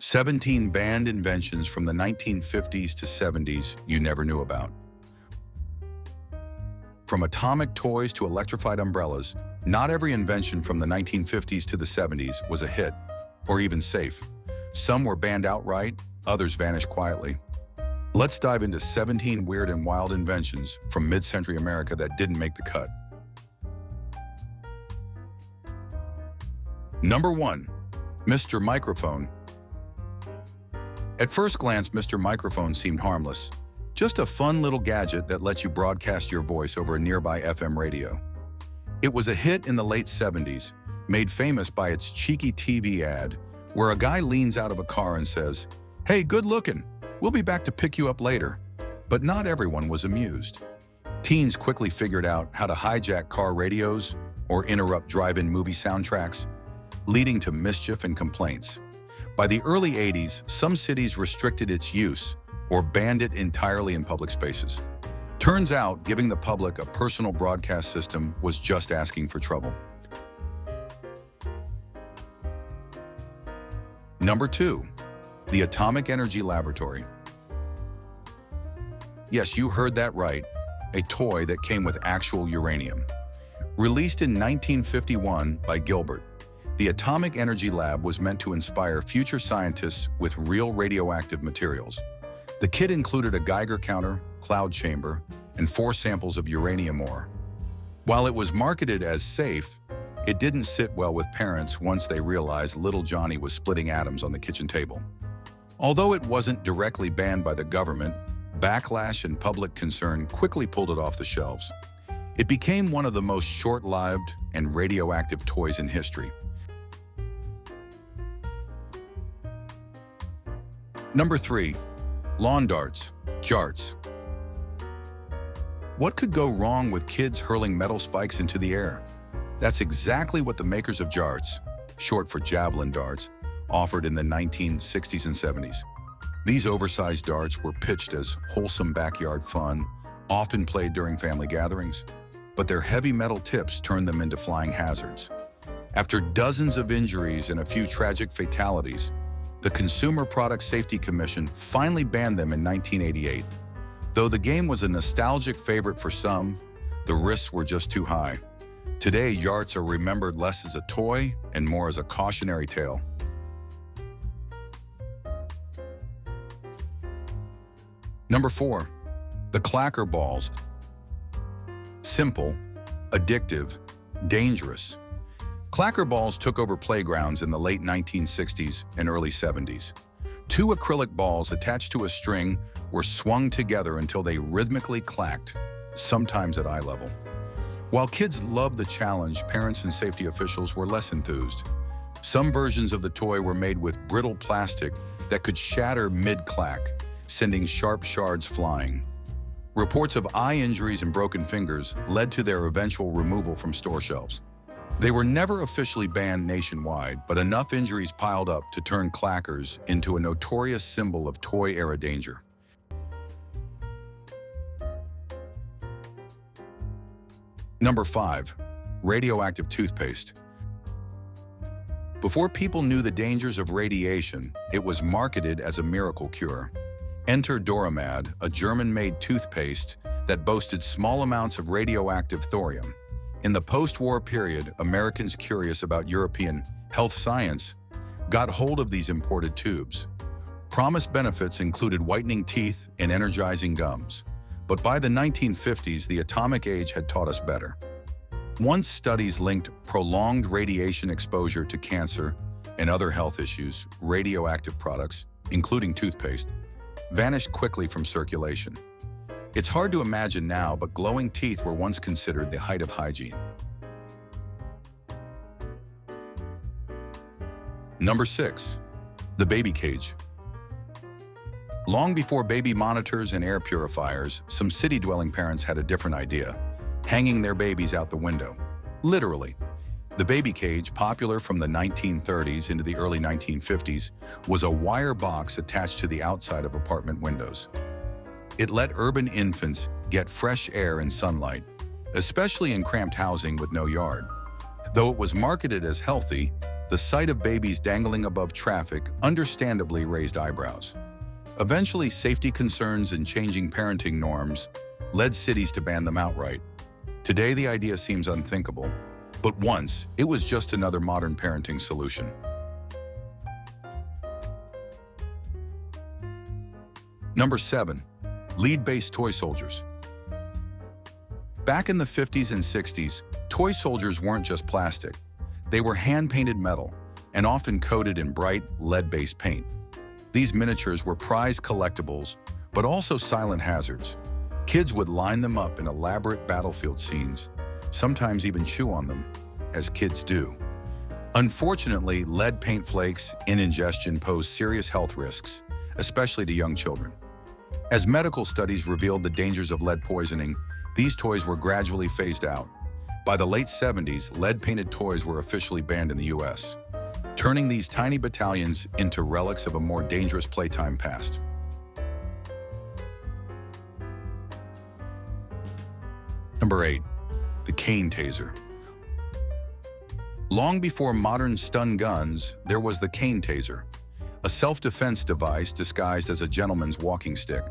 17 banned inventions from the 1950s to 70s you never knew about. From atomic toys to electrified umbrellas, not every invention from the 1950s to the 70s was a hit, or even safe. Some were banned outright, others vanished quietly. Let's dive into 17 weird and wild inventions from mid-century America that didn't make the cut. Number 1. Mr. Microphone. At first glance, Mr. Microphone seemed harmless. Just a fun little gadget that lets you broadcast your voice over a nearby FM radio. It was a hit in the late 70s, made famous by its cheeky TV ad, where a guy leans out of a car and says, "Hey, good looking. We'll be back to pick you up later." But not everyone was amused. Teens quickly figured out how to hijack car radios or interrupt drive-in movie soundtracks, leading to mischief and complaints. By the early 80s, some cities restricted its use or banned it entirely in public spaces. Turns out, giving the public a personal broadcast system was just asking for trouble. Number 2. The Atomic Energy Laboratory. Yes, you heard that right, a toy that came with actual uranium. Released in 1951 by Gilbert, the Atomic Energy Lab was meant to inspire future scientists with real radioactive materials. The kit included a Geiger counter, cloud chamber, and 4 samples of uranium ore. While it was marketed as safe, it didn't sit well with parents once they realized little Johnny was splitting atoms on the kitchen table. Although it wasn't directly banned by the government, backlash and public concern quickly pulled it off the shelves. It became one of the most short-lived and radioactive toys in history. Number 3. Lawn darts, jarts. What could go wrong with kids hurling metal spikes into the air? That's exactly what the makers of jarts, short for javelin darts, offered in the 1960s and 70s. These oversized darts were pitched as wholesome backyard fun, often played during family gatherings, but their heavy metal tips turned them into flying hazards. After dozens of injuries and a few tragic fatalities, the Consumer Product Safety Commission finally banned them in 1988. Though the game was a nostalgic favorite for some, the risks were just too high. Today, jarts are remembered less as a toy and more as a cautionary tale. Number 4. The clacker balls. Simple, addictive, dangerous. Clacker balls took over playgrounds in the late 1960s and early 70s. 2 acrylic balls attached to a string were swung together until they rhythmically clacked, sometimes at eye level. While kids loved the challenge, parents and safety officials were less enthused. Some versions of the toy were made with brittle plastic that could shatter mid-clack, sending sharp shards flying. Reports of eye injuries and broken fingers led to their eventual removal from store shelves. They were never officially banned nationwide, but enough injuries piled up to turn clackers into a notorious symbol of toy-era danger. Number 5. Radioactive toothpaste. Before people knew the dangers of radiation, it was marketed as a miracle cure. Enter Doramad, a German-made toothpaste that boasted small amounts of radioactive thorium. In the post-war period, Americans curious about European health science got hold of these imported tubes. Promised benefits included whitening teeth and energizing gums. But by the 1950s, the atomic age had taught us better. Once studies linked prolonged radiation exposure to cancer and other health issues, radioactive products, including toothpaste, vanished quickly from circulation. It's hard to imagine now, but glowing teeth were once considered the height of hygiene. Number 6. The baby cage. Long before baby monitors and air purifiers, some city-dwelling parents had a different idea: hanging their babies out the window. Literally. The baby cage, popular from the 1930s into the early 1950s, was a wire box attached to the outside of apartment windows. It let urban infants get fresh air and sunlight, especially in cramped housing with no yard. Though it was marketed as healthy, The sight of babies dangling above traffic understandably raised eyebrows. Eventually, safety concerns and changing parenting norms led cities to ban them outright. Today, the idea seems unthinkable, but once, it was just another modern parenting solution. Number 7. Lead-based toy soldiers. Back in the 50s and 60s, toy soldiers weren't just plastic. They were hand-painted metal and often coated in bright, lead-based paint. These miniatures were prized collectibles, but also silent hazards. Kids would line them up in elaborate battlefield scenes, sometimes even chew on them, as kids do. Unfortunately, lead paint flakes in ingestion pose serious health risks, especially to young children. As medical studies revealed the dangers of lead poisoning, these toys were gradually phased out. By the late 70s, lead-painted toys were officially banned in the US, turning these tiny battalions into relics of a more dangerous playtime past. Number 8. The cane taser. Long before modern stun guns, there was the cane taser, a self-defense device disguised as a gentleman's walking stick.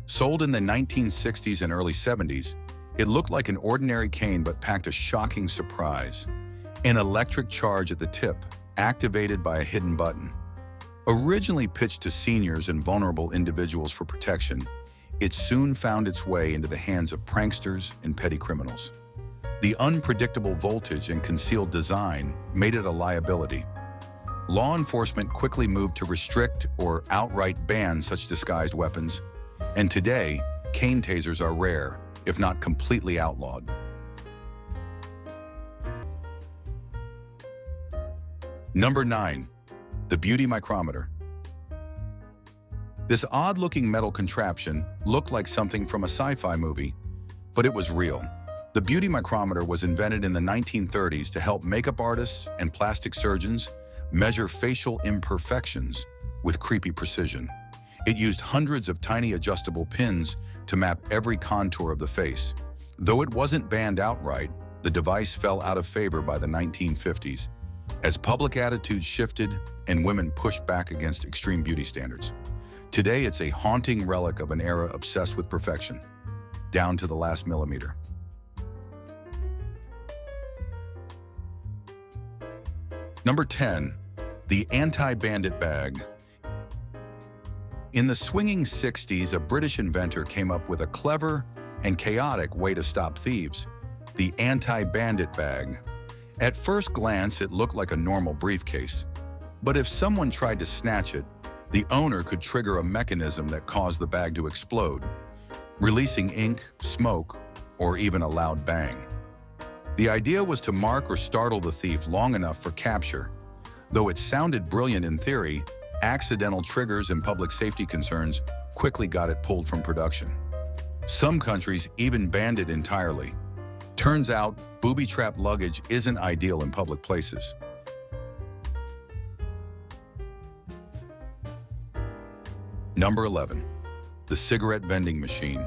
Sold in the 1960s and early 70s, it looked like an ordinary cane but packed a shocking surprise: an electric charge at the tip, activated by a hidden button. Originally pitched to seniors and vulnerable individuals for protection, it soon found its way into the hands of pranksters and petty criminals. The unpredictable voltage and concealed design made it a liability. Law enforcement quickly moved to restrict or outright ban such disguised weapons, and today, cane tasers are rare, if not completely outlawed. Number 9. The beauty micrometer. This odd-looking metal contraption looked like something from a sci-fi movie, but it was real. The beauty micrometer was invented in the 1930s to help makeup artists and plastic surgeons measure facial imperfections with creepy precision. It used hundreds of tiny adjustable pins to map every contour of the face. Though it wasn't banned outright, the device fell out of favor by the 1950s as public attitudes shifted and women pushed back against extreme beauty standards. Today, it's a haunting relic of an era obsessed with perfection, down to the last millimeter. Number 10. The anti-bandit bag. In the swinging 60s, a British inventor came up with a clever and chaotic way to stop thieves: the anti-bandit bag. At first glance, it looked like a normal briefcase, but if someone tried to snatch it, the owner could trigger a mechanism that caused the bag to explode, releasing ink, smoke, or even a loud bang. The idea was to mark or startle the thief long enough for capture. Though it sounded brilliant in theory, accidental triggers and public safety concerns quickly got it pulled from production. Some countries even banned it entirely. Turns out, booby-trapped luggage isn't ideal in public places. Number 11. The cigarette vending machine.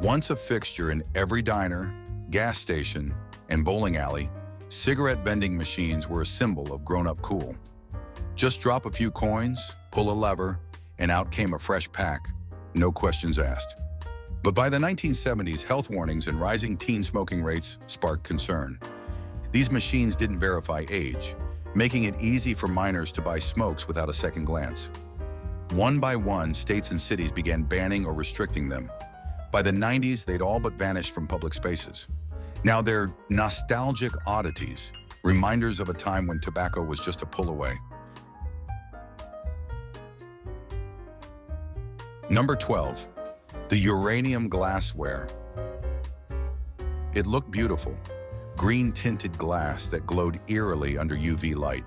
Once a fixture in every diner, gas station, and bowling alley, cigarette vending machines were a symbol of grown-up cool. Just drop a few coins, pull a lever, and out came a fresh pack, no questions asked. But by the 1970s, health warnings and rising teen smoking rates sparked concern. These machines didn't verify age, making it easy for minors to buy smokes without a second glance. One by one, states and cities began banning or restricting them. By the 90s, they'd all but vanished from public spaces. Now they're nostalgic oddities, reminders of a time when tobacco was just a pull away. Number 12. The uranium glassware. It looked beautiful, green-tinted glass that glowed eerily under UV light.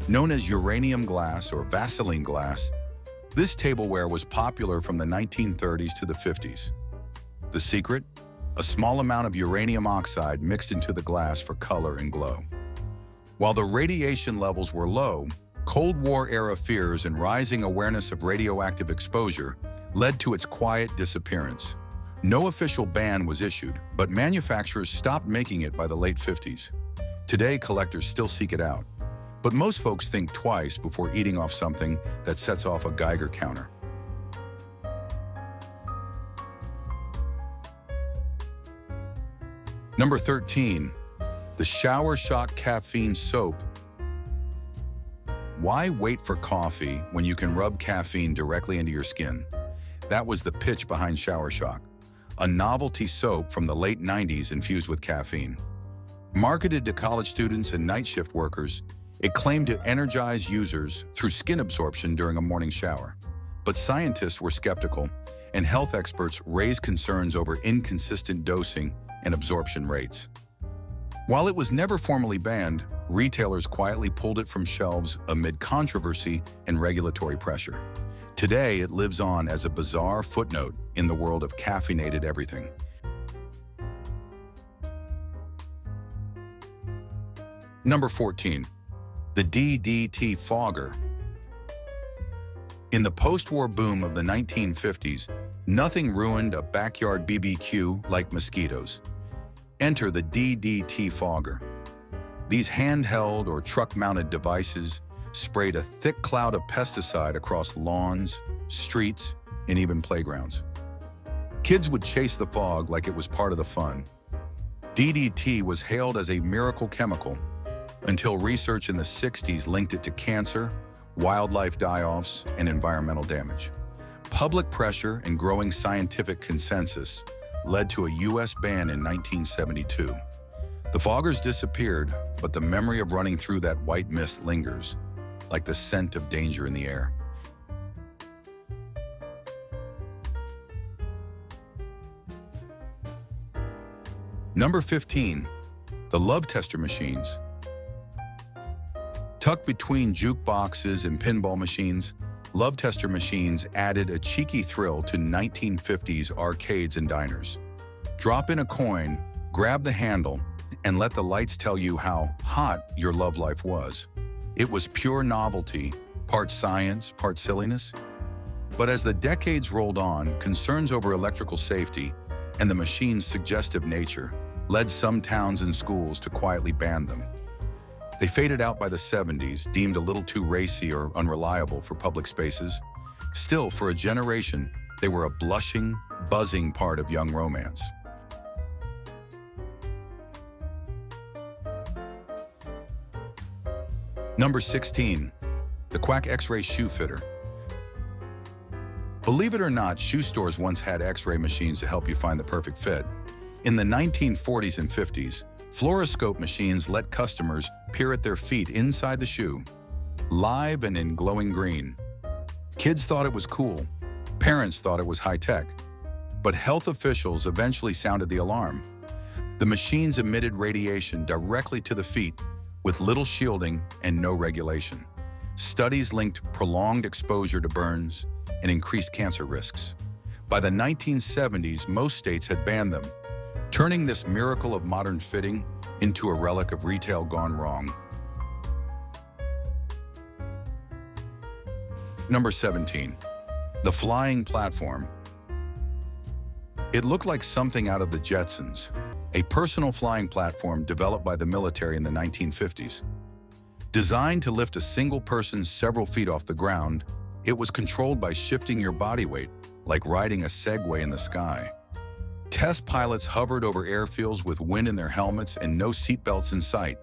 Known as uranium glass or Vaseline glass, this tableware was popular from the 1930s to the 50s. The secret? A small amount of uranium oxide mixed into the glass for color and glow. While the radiation levels were low, Cold War-era fears and rising awareness of radioactive exposure led to its quiet disappearance. No official ban was issued, but manufacturers stopped making it by the late 50s. Today, collectors still seek it out, but most folks think twice before eating off something that sets off a Geiger counter. Number 13, the Shower Shock Caffeine Soap. Why wait for coffee when you can rub caffeine directly into your skin? That was the pitch behind Shower Shock, a novelty soap from the late 90s infused with caffeine. Marketed to college students and night shift workers, it claimed to energize users through skin absorption during a morning shower. But scientists were skeptical, and health experts raised concerns over inconsistent dosing and absorption rates. While it was never formally banned, retailers quietly pulled it from shelves amid controversy and regulatory pressure. Today, it lives on as a bizarre footnote in the world of caffeinated everything. Number 14, the DDT fogger. In the post-war boom of the 1950s, nothing ruined a backyard BBQ like mosquitoes. Enter the DDT fogger. These handheld or truck-mounted devices sprayed a thick cloud of pesticide across lawns, streets, and even playgrounds. Kids would chase the fog like it was part of the fun. DDT was hailed as a miracle chemical until research in the 60s linked it to cancer, wildlife die-offs, and environmental damage. Public pressure and growing scientific consensus led to a U.S. ban in 1972. The foggers disappeared, but the memory of running through that white mist lingers, like the scent of danger in the air. Number 15, the love tester machines. Tucked between jukeboxes and pinball machines, love tester machines added a cheeky thrill to 1950s arcades and diners. Drop in a coin, grab the handle, and let the lights tell you how hot your love life was. It was pure novelty, part science, part silliness. But as the decades rolled on, concerns over electrical safety and the machine's suggestive nature led some towns and schools to quietly ban them. They faded out by the 70s, deemed a little too racy or unreliable for public spaces. Still, for a generation, they were a blushing, buzzing part of young romance. Number 16, the Quack X-ray shoe fitter. Believe it or not, shoe stores once had X-ray machines to help you find the perfect fit. In the 1940s and 50s, fluoroscope machines let customers peer at their feet inside the shoe, live and in glowing green. Kids thought it was cool. Parents thought it was high-tech. But health officials eventually sounded the alarm. The machines emitted radiation directly to the feet, with little shielding and no regulation. Studies linked prolonged exposure to burns and increased cancer risks. By the 1970s, most states had banned them, turning this miracle of modern fitting into a relic of retail gone wrong. Number 17, the flying platform. It looked like something out of the Jetsons, a personal flying platform developed by the military in the 1950s. Designed to lift a single person several feet off the ground, it was controlled by shifting your body weight, like riding a Segway in the sky. Test pilots hovered over airfields with wind in their helmets and no seatbelts in sight,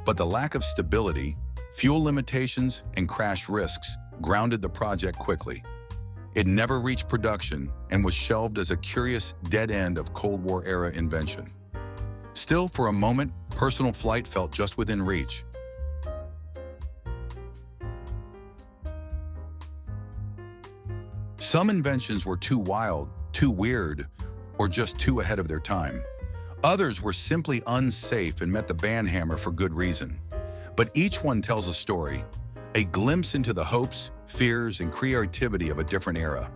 but the lack of stability, fuel limitations, and crash risks grounded the project quickly. It never reached production and was shelved as a curious dead end of Cold War-era invention. Still, for a moment, personal flight felt just within reach. Some inventions were too wild, too weird, or just too ahead of their time. Others were simply unsafe and met the ban hammer for good reason. But each one tells a story, a glimpse into the hopes, fears, and creativity of a different era.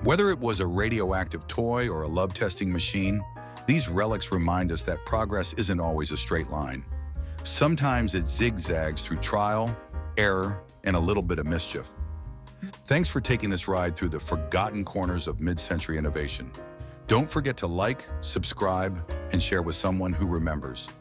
Whether it was a radioactive toy or a love-testing machine, these relics remind us that progress isn't always a straight line. Sometimes it zigzags through trial, error, and a little bit of mischief. Thanks for taking this ride through the forgotten corners of mid-century innovation. Don't forget to like, subscribe, and share with someone who remembers.